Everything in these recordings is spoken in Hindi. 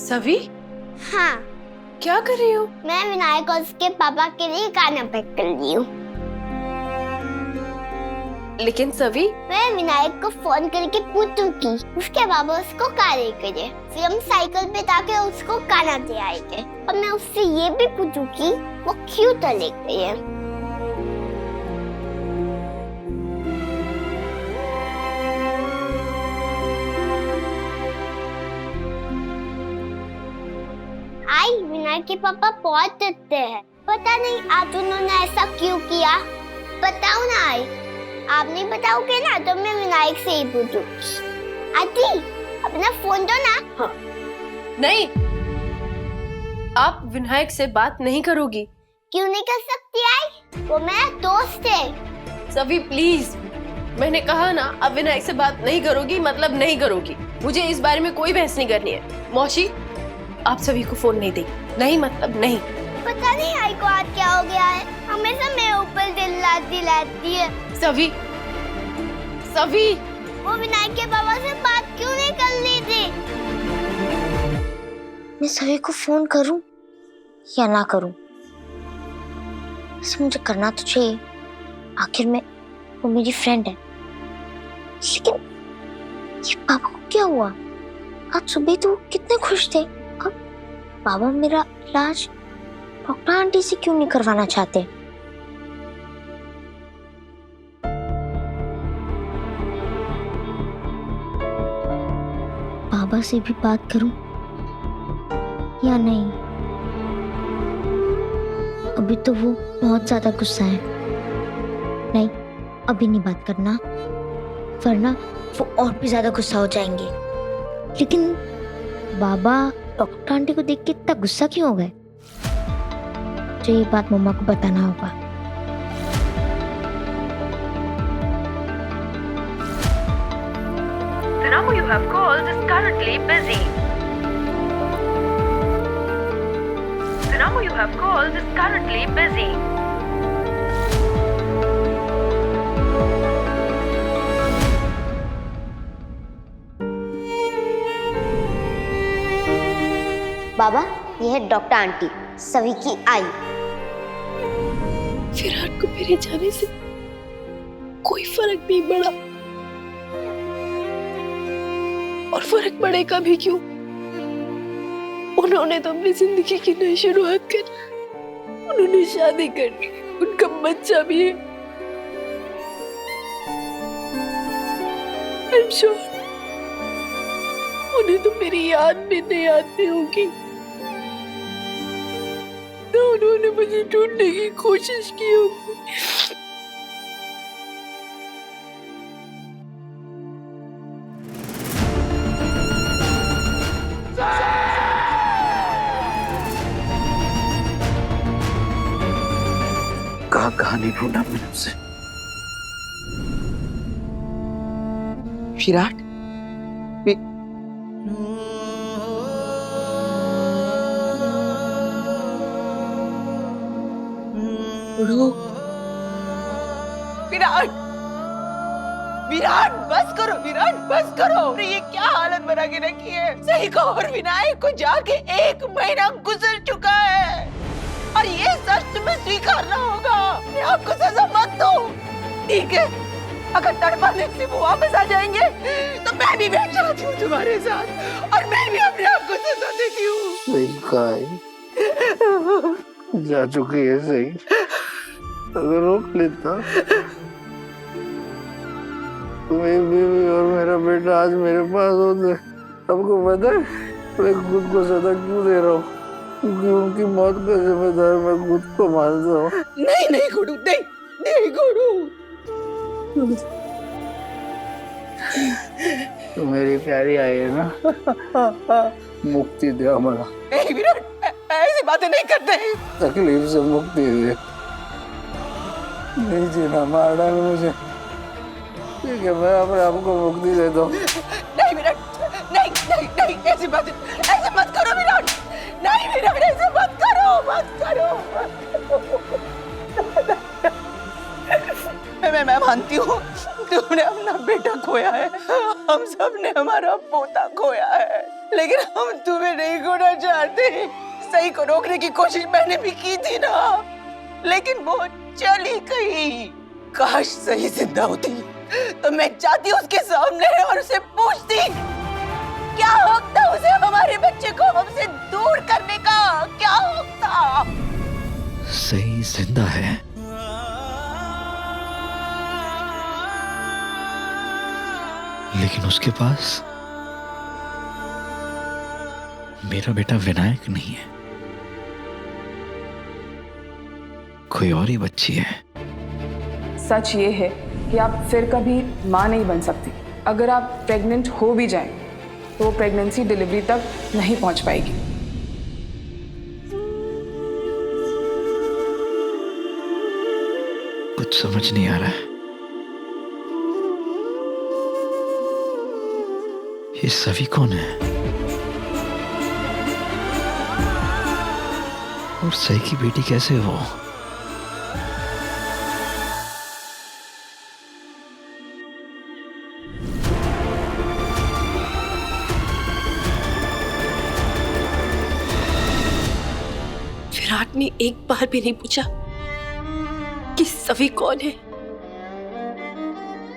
सभी, हाँ, क्या कर रही हो? मैं विनायक और उसके पापा के लिए खाना पैक कर रही हूँ। लेकिन सभी, मैं विनायक को फोन करके पूछूंगी उसके बाबा उसको कार लेकर दे, फिर हम साइकिल पे जाके उसको खाना दे आएंगे। और मैं उससे ये भी पूछूंगी वो क्यों तो ले गई है। आई, विनायक के पापा बहुत डरते हैं। पता नहीं आज उन्होंने ऐसा क्यों किया। बताओ ना आई, आप नहीं बताओगे ना तो मैं विनायक से ही पूछूंगी। आती, अपना फोन दो ना। हाँ। नहीं, आप विनायक से बात नहीं करोगी। क्यों नहीं कर सकती आई? वो मेरा दोस्त है। सभी प्लीज, मैंने कहा ना, अब विनायक से बात नहीं करोगी मतलब नहीं करोगी। मुझे इस बारे में कोई बहस नहीं करनी है। मौसी, आप सभी को फोन नहीं देगी। नहीं मतलब नहीं। पता नहीं आई को आज क्या हो गया है, हमेशा मेरे ऊपर दिलाती है। सभी, वो विनायक के बाबा से बात क्यों नहीं कर ली थी? मैं सभी को फोन करूं या ना करूं? वैसे मुझे करना तो चाहिए, आखिर में वो मेरी फ्रेंड है। लेकिन ये पापा को क्या हुआ? आज सुबह तो कितने खुश थे, अब पापा मेरा इलाज डॉक्टर आंटी से क्यों नहीं करवाना चाहते? बाबा से भी बात करूं या नहीं? अभी तो वो बहुत ज्यादा गुस्सा है। नहीं, अभी नहीं बात करना, वरना वो और भी ज्यादा गुस्सा हो जाएंगे। लेकिन बाबा डॉक्टर आंटी को देख के इतना गुस्सा क्यों हो गए? मुझे ये बात मम्मा को बताना होगा। The number you have called is currently busy. The number you have called is currently busy. बाबा, ये है डॉक्टर आंटी, सभी की आई। विराट को मेरे जाने से कोई फर्क नहीं पड़ा, और फर्क पड़ेगा भी क्यों? उन्होंने तो अपनी जिंदगी की नई शुरुआत कर, उन्होंने शादी कर ली, उनका बच्चा भी है। I'm sure उन्हें तो मेरी याद भी नहीं आती होगी। तो उन्होंने मुझे ढूंढने की कोशिश की होगी। कहाँ नहीं ढूंढा मैंने उसे। विराट, विराट, विराट बस करो, विराट बस करो। अरे ये क्या हालत बना के रखी है? सही को और विनायक को जाके 1 महीना गुजर चुका है, और ये सच तुम्हें स्वीकारना होगा। आपको सजा मत दो, ठीक है? अगर तड़पाने से वो वापस आ जाएंगे तो मैं भी बैठ जाती हूँ तुम्हारे साथ, और मैं भी अपने आप को सजा देती हूँ। सही कहा है, जा चुकी है सही। अगर रोक लेता तो मेरी बीवी और मेरा बेटा आज मेरे पास होते। सबको पता है मैं खुद को सजा क्यों दे रहा हूँ, क्योंकि उनकी मौत का जिम्मेदार मैं खुद को मानता हूँ। नहीं नहीं गुरु, नहीं नहीं गुरु। तो मेरी प्यारी आई है ना, मुक्ति दे हमारा। नहीं विराट, ऐसी बातें नहीं करते। तकलीफ से मुक्ति दे, नहीं जीना, मार डाल मुझे, ठीक है? मैं अपने आप को मुक्ति देता हूँ। नहीं विराट, नहीं नहीं नहीं, ऐसी बातें ऐसे मत करो विराट। नहीं विराट, ऐसे मत करो, मत करो। मैं मानती हूँ तुमने अपना बेटा खोया है, हम सब ने हमारा पोता खोया है, लेकिन हम तुम्हें नहीं खोना चाहते। सही को रोकने की कोशिश मैंने भी की थी ना, लेकिन वो चली गई। काश सही जिंदा होती तो मैं जाती उसके सामने और उसे पूछती क्या हक था उसे हमारे बच्चे को हमसे दूर करने का, क्या हक था? सही जिंदा है, लेकिन उसके पास मेरा बेटा विनायक नहीं है, कोई और ही बच्ची है। सच ये है कि आप फिर कभी माँ नहीं बन सकती। अगर आप प्रेग्नेंट हो भी जाएं, तो वो प्रेगनेंसी डिलीवरी तक नहीं पहुंच पाएगी। कुछ समझ नहीं आ रहा है, ये सभी कौन है और सही की बेटी कैसे हो? विराट ने एक बार भी नहीं पूछा कि सभी कौन है,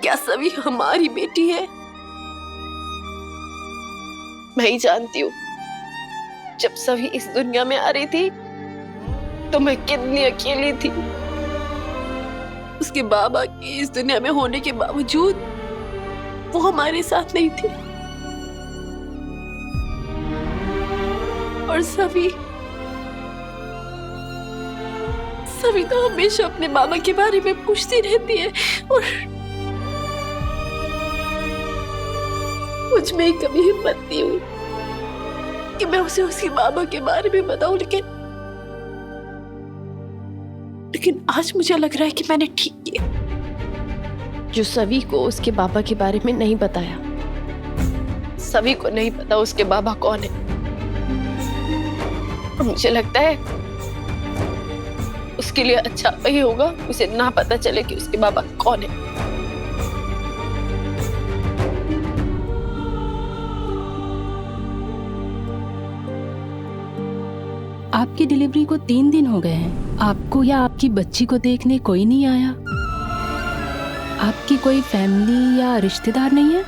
क्या सभी हमारी बेटी है? मैं ही जानती हूँ, जब सभी इस दुनिया में आ रही थी तो मैं कितनी अकेली थी। उसके बाबा के इस दुनिया में होने के बावजूद वो हमारे साथ नहीं थी। और सभी तो हमेशा अपने बाबा के बारे में पूछती रहती है और मुझ में कभी हिम्मत नहीं हुई कि मैं उसे उसके बाबा के बारे में बताऊं, लेकिन आज मुझे लग रहा है कि मैंने ठीक किया जो सभी को उसके बाबा के बारे में नहीं बताया। सभी को नहीं पता उसके बाबा कौन है। मुझे लगता है उसके लिए अच्छा वही होगा उसे ना पता चले कि उसके बाबा कौन है। आपकी डिलीवरी को 3 दिन हो गए हैं, आपको या आपकी बच्ची को देखने कोई नहीं आया? आपकी कोई फैमिली या रिश्तेदार नहीं है?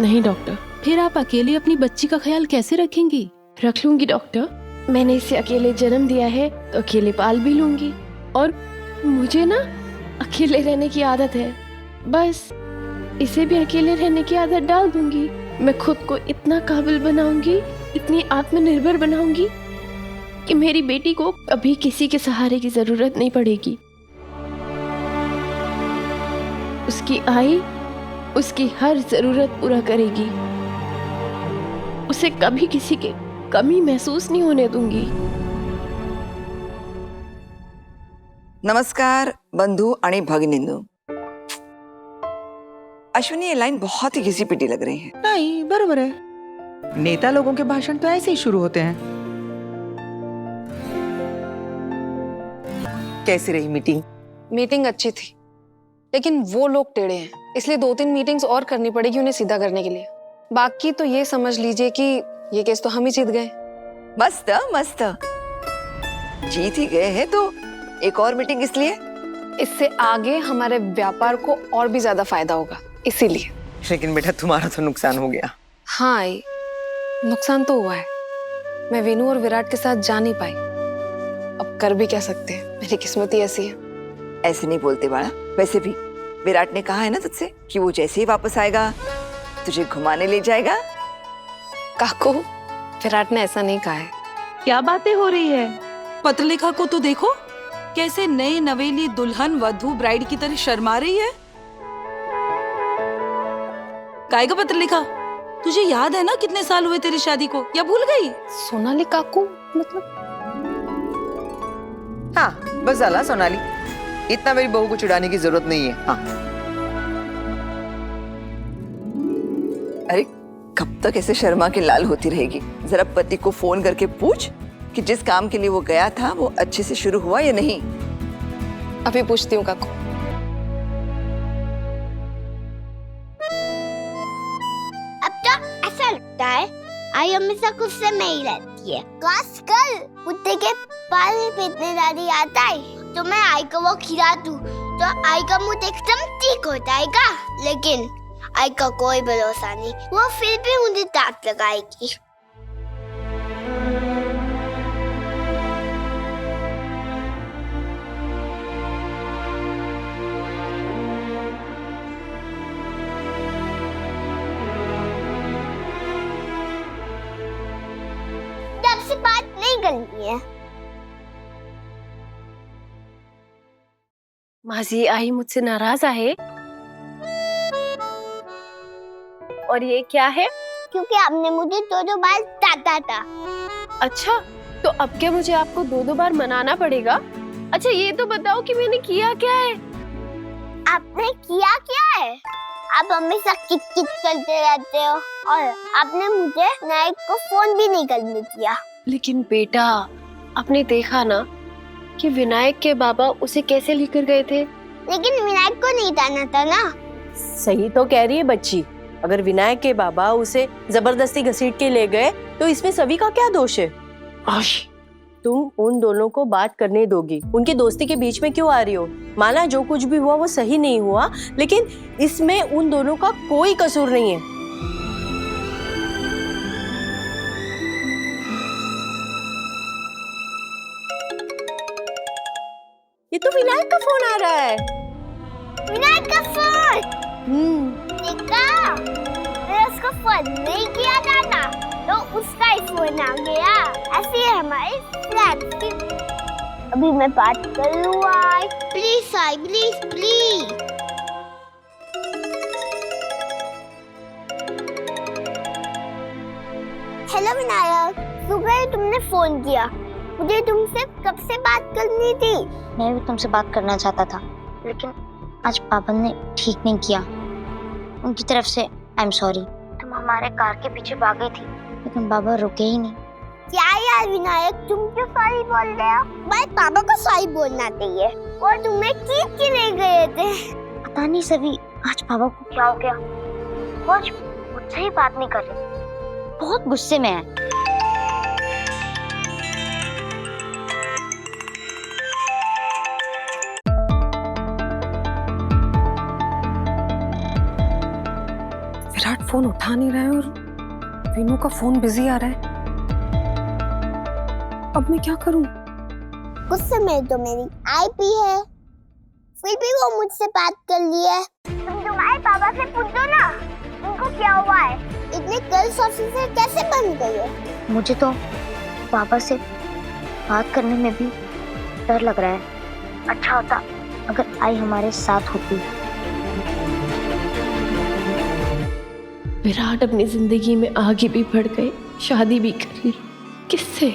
नहीं डॉक्टर। फिर आप अकेले अपनी बच्ची का ख्याल कैसे रखेंगी? रख लूंगी डॉक्टर, मैंने इसे अकेले जन्म दिया है तो अकेले पाल भी लूंगी। और मुझे ना अकेले रहने की आदत है, बस इसे भी अकेले रहने की आदत डाल दूंगी। मैं खुद को इतना काबिल बनाऊंगी, इतनी आत्मनिर्भर बनाऊंगी कि मेरी बेटी को कभी किसी के सहारे की जरूरत नहीं पड़ेगी। उसकी आई उसकी हर जरूरत पूरा करेगी, उसे कभी किसी की कमी महसूस नहीं होने दूंगी। नमस्कार बंधु आणि भगिनींनो। अश्विनी, ये लाइन बहुत ही घिसी पिटी लग रही है। नहीं, बरोबर है। नेता लोगों के भाषण तो ऐसे ही शुरू होते हैं। कैसी रही मीटिंग? मीटिंग अच्छी थी, लेकिन वो लोग टेढ़े हैं, इसलिए 2-3 मीटिंग्स और करनी पड़ेगी उन्हें सीधा करने के लिए। बाकी तो ये समझ लीजिए कि ये केस तो हम ही जीत गए। मस्त मस्त, जीत ही गए हैं तो एक और मीटिंग इसलिए? इससे आगे हमारे व्यापार को और भी ज्यादा फायदा होगा, इसीलिए। लेकिन बेटा तुम्हारा तो नुकसान हो गया। हाँ आई, नुकसान तो हुआ है। मैं वेनु और विराट के साथ जा नहीं पाई, अब कर भी क्या सकते हैं, मेरी किस्मत ही ऐसी है। ऐसे नहीं बोलते बाड़ा। वैसे भी विराट ने कहा है ना तुझसे कि वो जैसे ही वापस आएगा तुझे घुमाने ले जाएगा। काकू, विराट ने ऐसा नहीं कहा है। क्या बातें हो रही है? पत्रलेखा को तो देखो, कैसे नई नवेली दुल्हन वधू ब्राइड की तरह शर्मा रही है। कायगा पत्रलेखा, तुझे याद है ना कितने साल हुए तेरी शादी को, या भूल गई? सोनाली काकू मतलब? हाँ बस जाला सोनाली, इतना मेरी बहू को चिढ़ाने की जरूरत नहीं है। हाँ। अरे कब तक ऐसे शर्मा के लाल होती रहेगी? जरा पति को फोन करके पूछ कि जिस काम के लिए वो गया था वो अच्छे से शुरू हुआ या नहीं। अभी पूछती हूँ काकू। अब तो ऐसा लगता है आई हमेशा गुस्से में ही रहती है। काश कल कुत्ते के पानी पीतने दादी आता है तो मैं आई को वो खिला दूं तो आई का मुंह एकदम ठीक हो जाएगा। लेकिन आई का कोई भरोसा नहीं, वो फिर भी मुझे डांट लगाएगी। जब से बात नहीं करनी है। माजी आई मुझसे नाराज है। और ये क्या है? क्योंकि आपने मुझे 2 बार डांटा था। अच्छा, तो अब क्या मुझे आपको 2 बार मनाना पड़ेगा? अच्छा ये तो बताओ कि मैंने किया क्या है? आपने किया क्या है? आप हमेशा किट-किट करते रहते हो और आपने मुझे नायक को फोन भी नहीं करने दिया। लेकिन बेटा, आपने देखा ना कि विनायक के बाबा उसे कैसे लेकर गए थे। लेकिन विनायक को नहीं जाना था ना। सही तो कह रही है बच्ची। अगर विनायक के बाबा उसे जबरदस्ती घसीट के ले गए तो इसमें सभी का क्या दोष है? तुम उन दोनों को बात करने दोगी? उनकी दोस्ती के बीच में क्यों आ रही हो? माना जो कुछ भी हुआ वो सही नहीं हुआ, लेकिन इसमें उन दोनों का कोई कसूर नहीं है। ये तो विनायक का फोन आ रहा है। विनायक का फोन। देखा, मैंने उसको फोन नहीं किया था तो उसका ही फोन आ गया। ऐसे ही हमारे फ्लैट की। अभी मैं बात कर लूँ आई। प्लीज आई, प्लीज प्लीज। हेलो विनायक, सुबह तुमने फोन किया। मुझे तुमसे कब से बात करनी थी। मैं भी तुमसे बात करना चाहता था, लेकिन आज पापा ने ठीक नहीं किया। उनकी तरफ से आई एम सॉरी। तुम हमारे कार के पीछे भाग गई थी, लेकिन बाबा रुके ही नहीं। क्या यार विनायक, तुम क्यों सॉरी बोल रहे हो? भाई पापा को सॉरी बोलना चाहिए। और तुम्हें खींच के ले गए थे। पता नहीं सभी आज पापा को क्या हो गया। वो आज मुझसे ही बात नहीं कर रहे, बहुत गुस्से में है। विराट फोन उठा नहीं रहा है और वीनू का फोन बिजी आ रहा है। अब मैं क्या करूं? गुस्से में तो मेरी आई भी है, फिर भी वो मुझसे बात कर ली है। तुम तुम्हारे पापा से पूछो ना, उनको क्या हुआ है। इतने गर्ल्स ऑफिसर कैसे बन गए हो? मुझे तो पापा से बात करने में भी डर लग रहा है। अच्छा होता अगर आई हमारे साथ होती। विराट अपनी जिंदगी में आगे भी बढ़ गए, शादी भी कर ली। किससे?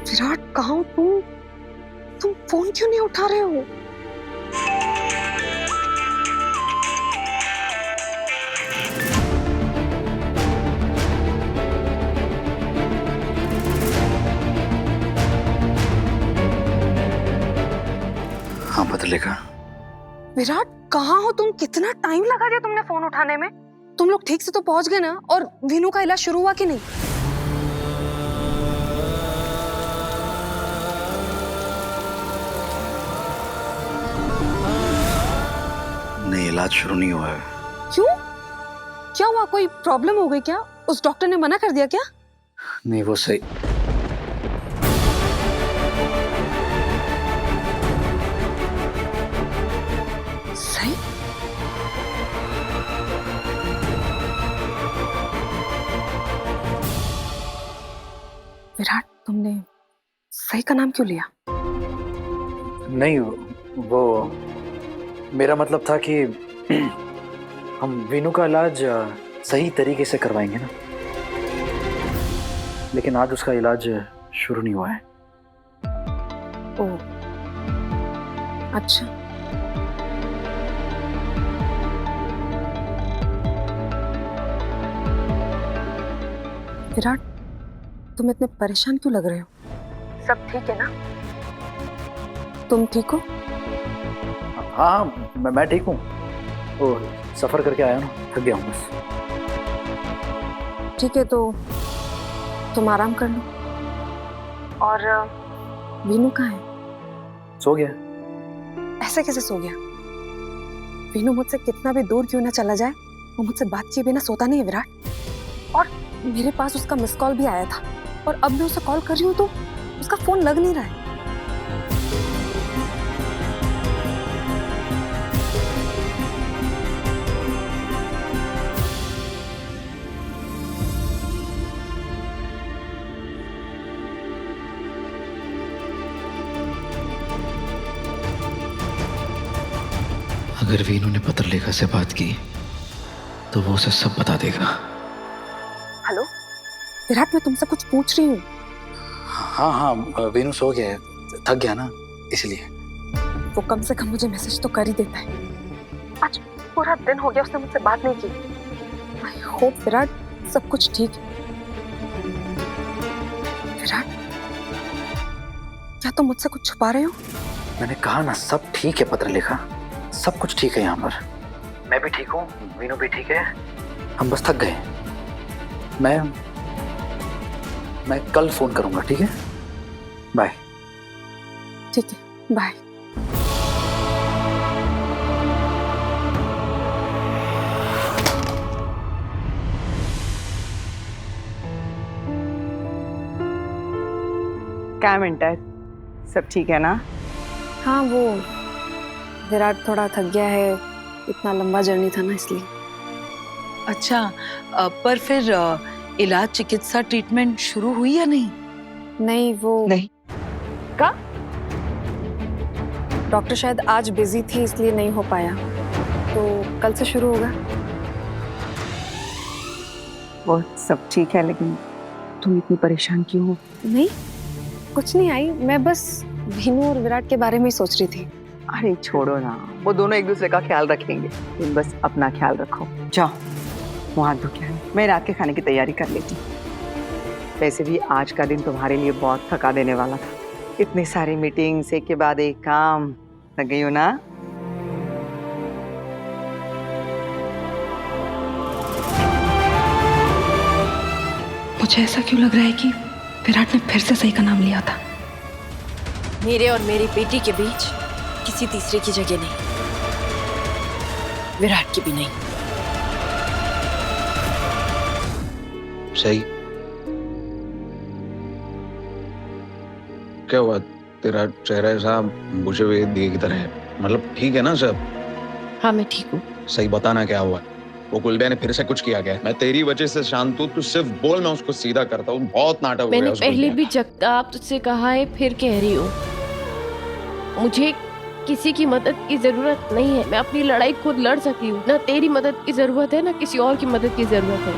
विराट कहाँ हो तुम? तुम फोन क्यों नहीं उठा रहे हो? हाँ पतलिका। विराट कहाँ हो तुम? कितना टाइम लगा दिया तुमने फोन उठाने में? तुम लोग ठीक से तो पहुंच गए ना? और वीनू का इलाज शुरू हुआ कि नहीं? नहीं, इलाज शुरू नहीं हुआ है। क्यों? क्या हुआ? कोई प्रॉब्लम हो गई क्या? उस डॉक्टर ने मना कर दिया क्या? नहीं, वो सही। सही? विराट, तुमने सही का नाम क्यों लिया? नहीं, वो मेरा मतलब था कि हम वीनू का इलाज सही तरीके से करवाएंगे ना, लेकिन आज उसका इलाज शुरू नहीं हुआ है। ओह, अच्छा। विराट, तुम इतने परेशान क्यों लग रहे हो? सब ठीक है ना? तुम ठीक हो? हाँ मैं ठीक हूँ। वो सफर करके आया ना, थक गया हूँ बस। ठीक है तो तुम आराम कर लो। और वीनू कहाँ है? सो गया। ऐसे कैसे सो गया? वीनू मुझसे कितना भी दूर क्यों ना चला जाए, वो मुझसे बात किए बिना सोता नहीं है विराट। और मेरे पास उसका मिस कॉल भी आया था, और अब मैं उसे कॉल कर रही हूँ तो उसका फोन लग नहीं रहा है। अगर वीनू ने पत्रलेखा से बात की तो वो उसे सब बता देगा। हेलो विराट, मैं तुमसे कुछ पूछ रही हूँ। हाँ वीनू सो गया है, थक गया ना इसलिए। वो कम से कम मुझे मैसेज तो कर ही देता है। आज पूरा दिन हो गया उसने मुझसे बात नहीं की। आई होप विराट सब कुछ ठीक है। विराट, क्या तुम मुझसे कुछ छुपा रहे हो? मैंने कहा ना सब ठीक है पत्रलेखा, सब कुछ ठीक है यहाँ पर। मैं भी ठीक हूँ, वीनू भी ठीक है, हम बस थक गए। मैं कल फोन करूंगा, ठीक है? बाय। ठीक है, बाय। क्या म्हणताय? सब ठीक है ना? हाँ, वो विराट थोड़ा थक गया है, इतना लंबा जर्नी था ना इसलिए। अच्छा, पर फिर इलाज, चिकित्सा, ट्रीटमेंट शुरू हुई या नहीं? नहीं, वो नहीं। का? डॉक्टर शायद आज बिजी थी इसलिए नहीं हो पाया, तो कल से शुरू होगा। वो सब ठीक है, लेकिन तुम इतनी परेशान क्यों हो? नहीं, कुछ नहीं आई, मैं बस वीनू और विराट के बारे में ही सोच रही थी। अरे छोड़ो ना, वो दोनों एक दूसरे का ख्याल रखेंगे, तुम बस अपना ख्याल रखो। जाओ वहां हाथ धो के आओ, मैं रात के खाने की तैयारी कर लेती हूँ। वैसे भी आज का दिन तुम्हारे लिए बहुत थका देने वाला था, इतनी सारी मीटिंग्स, एक के बाद एक काम, थक गई हो ना? मुझे ऐसा क्यों लग रहा है कि विराट ने फिर से सही का नाम लिया था। मेरे और मेरी बेटी के बीच किसी तीसरे की जगह नहीं, विराट की भी नहीं। सही। क्या हुआ? तेरा चेहरा ऐसा बुझे हुए दिए की तरह है, मतलब ठीक है ना सब? हाँ मैं ठीक हूँ। सही बताना क्या हुआ? वो कुलबिया ने फिर से कुछ किया क्या? मैं तेरी वजह से शांत हूँ, तू सिर्फ बोल, मैं उसको सीधा करता हूँ। बहुत नाटक हो गया। मैंने पहले भी जगताप तुझसे कहा है, फिर कह रही हूँ, मुझे किसी की मदद की जरूरत नहीं है। मैं अपनी लड़ाई खुद लड़ सकती हूँ। ना तेरी मदद की जरूरत है, ना किसी और की मदद की जरूरत है।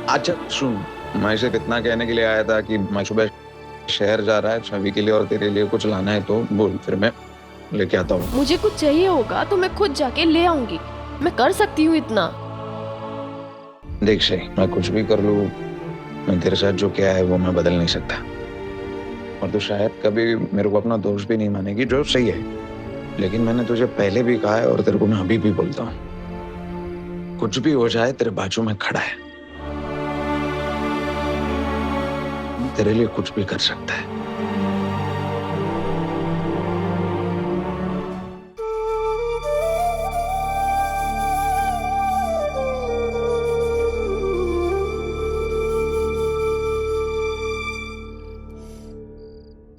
अच्छा सुन, मैं इसे इतना कहने के लिए आया था कि मैं सुबह शहर जा रहा है छवि के लिए और तेरे लिए कुछ लाना है तो बोल, फिर मैं लेके आता हूँ। मुझे कुछ चाहिए होगा तो मैं खुद जाके ले आऊंगी, मैं कर सकती हूँ इतना। देख सही, मैं कुछ भी कर लूँ, मैं तेरे साथ जो क्या है वो मैं बदल नहीं सकता, और तो शायद कभी मेरे को अपना दोष भी नहीं मानेगी, जो सही है। लेकिन मैंने तुझे पहले भी कहा है और तेरे को मैं अभी भी बोलता हूँ, कुछ भी हो जाए तेरे बाजू में खड़ा है, तेरे लिए कुछ भी कर सकता है।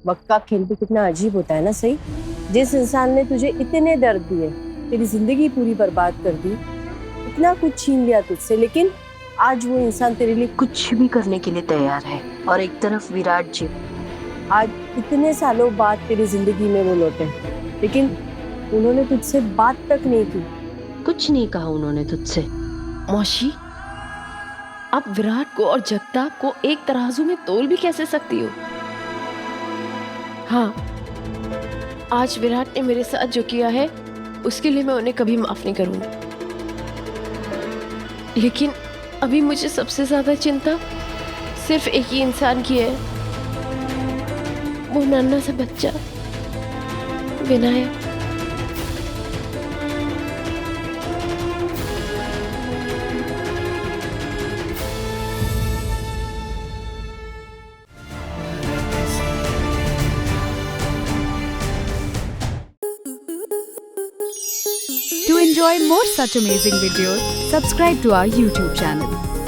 वक्त का खेल भी कितना अजीब होता है ना। सही, जिस इंसान ने तुझे इतने दर्द दिए, तेरी जिंदगी पूरी बर्बाद कर दी, इतना कुछ छीन लिया तुझसे, लेकिन आज वो इंसान तेरे लिए कुछ भी करने के लिए तैयार है। और एक तरफ विराट जी, आज इतने सालों बाद तेरी जिंदगी में वो लौटे, लेकिन उन्होंने तुझसे बात तक नहीं की, कुछ नहीं कहा उन्होंने तुझसे। मौसी, आप विराट को और जगताप को एक तराजू में तोल भी कैसे सकती हो? हाँ, आज विराट ने मेरे साथ जो किया है उसके लिए मैं उन्हें कभी माफ नहीं करूंगी, लेकिन अभी मुझे सबसे ज्यादा चिंता सिर्फ एक ही इंसान की है, वो नन्हा सा बच्चा Vinayak. To enjoy more such amazing videos, subscribe to our YouTube channel.